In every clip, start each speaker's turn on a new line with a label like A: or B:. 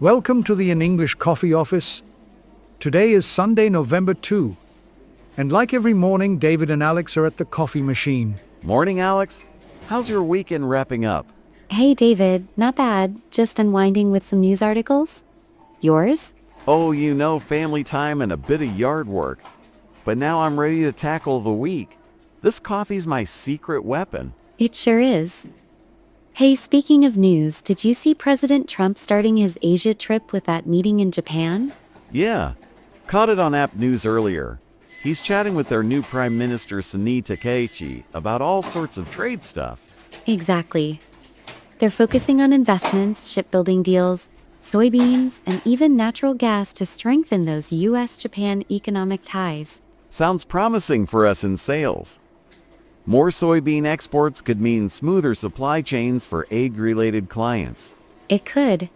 A: Welcome to the In English Coffee Office. Today is Sunday, November 2. And like every morning, David and Alex are at the coffee machine.
B: Morning, Alex. How's your weekend wrapping up?
C: Hey, David. Not bad. Just unwinding with some news articles. Yours?
B: Oh, family time and a bit of yard work. But now I'm ready to tackle the week. This coffee's my secret weapon.
C: It sure is. Hey, speaking of news, did you see President Trump starting his Asia trip with that meeting in Japan?
B: Yeah, caught it on App News earlier. He's chatting with their new Prime Minister Sani Takaichi about all sorts of trade stuff.
C: Exactly. They're focusing on investments, shipbuilding deals, soybeans, and even natural gas to strengthen those U.S.-Japan economic ties.
B: Sounds promising for us in sales. More soybean exports could mean smoother supply chains for egg-related clients.
C: It could.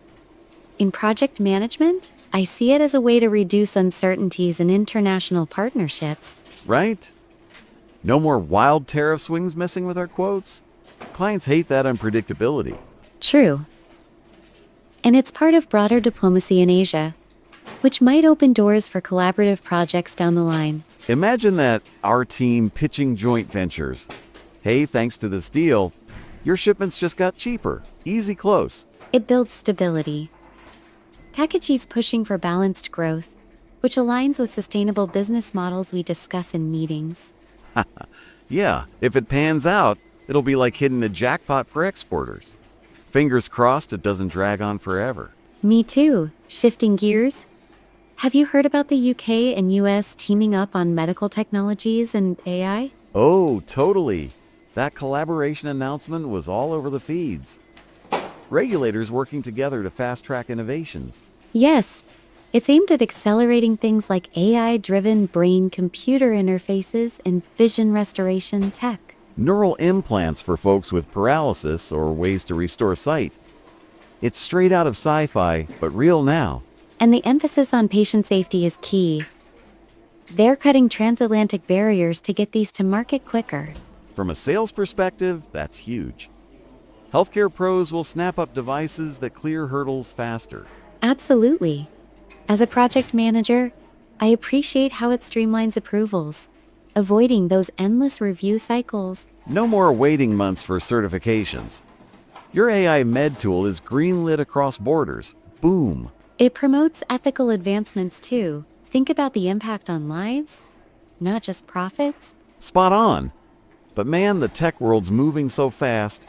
C: In project management, I see it as a way to reduce uncertainties in international partnerships.
B: Right? No more wild tariff swings messing with our quotes? Clients hate that unpredictability.
C: True. And it's part of broader diplomacy in Asia, which might open doors for collaborative projects down the line.
B: Imagine that, our team pitching joint ventures. Hey, thanks to this deal, your shipments just got cheaper. Easy close.
C: It builds stability. Takaichi's pushing for balanced growth, which aligns with sustainable business models we discuss in meetings.
B: Yeah, if it pans out, it'll be like hitting a jackpot for exporters. Fingers crossed it doesn't drag on forever.
C: Me too. Shifting gears. Have you heard about the UK and US teaming up on medical technologies and AI?
B: Oh, totally. That collaboration announcement was all over the feeds. Regulators working together to fast-track innovations.
C: Yes. It's aimed at accelerating things like AI-driven brain-computer interfaces and vision restoration tech.
B: Neural implants for folks with paralysis or ways to restore sight. It's straight out of sci-fi, but real now.
C: And the emphasis on patient safety is key. They're cutting transatlantic barriers to get these to market quicker.
B: From a sales perspective, that's huge. Healthcare pros will snap up devices that clear hurdles faster.
C: Absolutely. As a project manager, I appreciate how it streamlines approvals, avoiding those endless review cycles.
B: No more waiting months for certifications. Your AI med tool is greenlit across borders. Boom.
C: It promotes ethical advancements too. Think about the impact on lives, not just profits.
B: Spot on. But man, the tech world's moving so fast.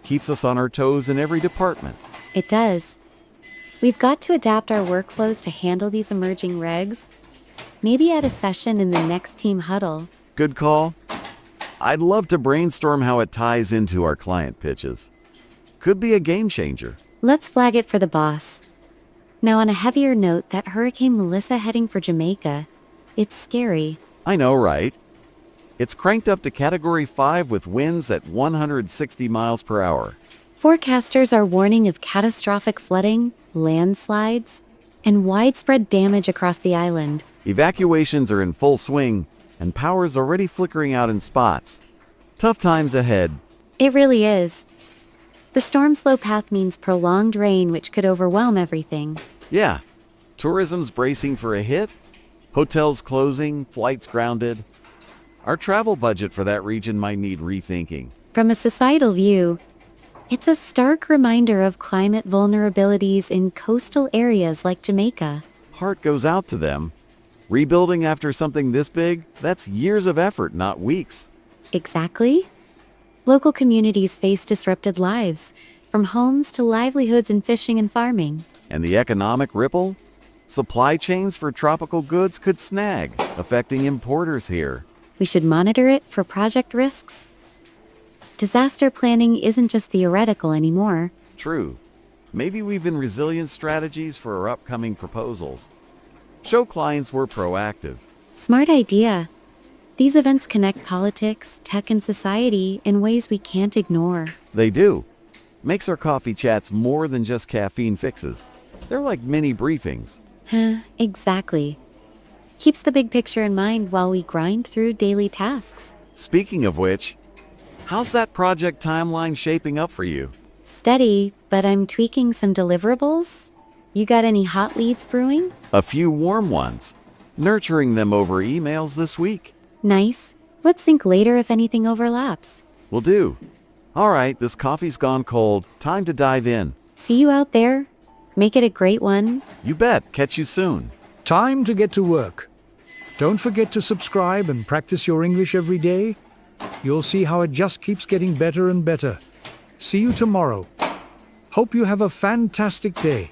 B: Keeps us on our toes in every department.
C: It does. We've got to adapt our workflows to handle these emerging regs. Maybe at a session in the next team huddle.
B: Good call. I'd love to brainstorm how it ties into our client pitches. Could be a game changer.
C: Let's flag it for the boss. Now, on a heavier note, that Hurricane Melissa heading for Jamaica, it's scary.
B: I know, right? It's cranked up to Category 5 with winds at 160 miles per hour.
C: Forecasters are warning of catastrophic flooding, landslides, and widespread damage across the island.
B: Evacuations are in full swing, and power's already flickering out in spots. Tough times ahead.
C: It really is. The storm's slow path means prolonged rain, which could overwhelm everything.
B: Yeah. Tourism's bracing for a hit. Hotels closing, flights grounded. Our travel budget for that region might need rethinking.
C: From a societal view, it's a stark reminder of climate vulnerabilities in coastal areas like Jamaica.
B: Heart goes out to them. Rebuilding after something this big, that's years of effort, not weeks.
C: Exactly. Local communities face disrupted lives, from homes to livelihoods in fishing and farming.
B: And the economic ripple? Supply chains for tropical goods could snag, affecting importers here.
C: We should monitor it for project risks. Disaster planning isn't just theoretical anymore.
B: True. Maybe weave in resilience strategies for our upcoming proposals. Show clients we're proactive.
C: Smart idea. These events connect politics, tech, and society in ways we can't ignore.
B: They do. Makes our coffee chats more than just caffeine fixes. They're like mini briefings.
C: Exactly. Keeps the big picture in mind while we grind through daily tasks.
B: Speaking of which, how's that project timeline shaping up for you?
C: Steady, but I'm tweaking some deliverables. You got any hot leads brewing?
B: A few warm ones. Nurturing them over emails this week.
C: Nice. Let's sync later if anything overlaps.
B: Will do. All right, this coffee's gone cold. Time to dive in.
C: See you out there. Make it a great one.
B: You bet. Catch you soon.
A: Time to get to work. Don't forget to subscribe and practice your English every day. You'll see how it just keeps getting better and better. See you tomorrow. Hope you have a fantastic day.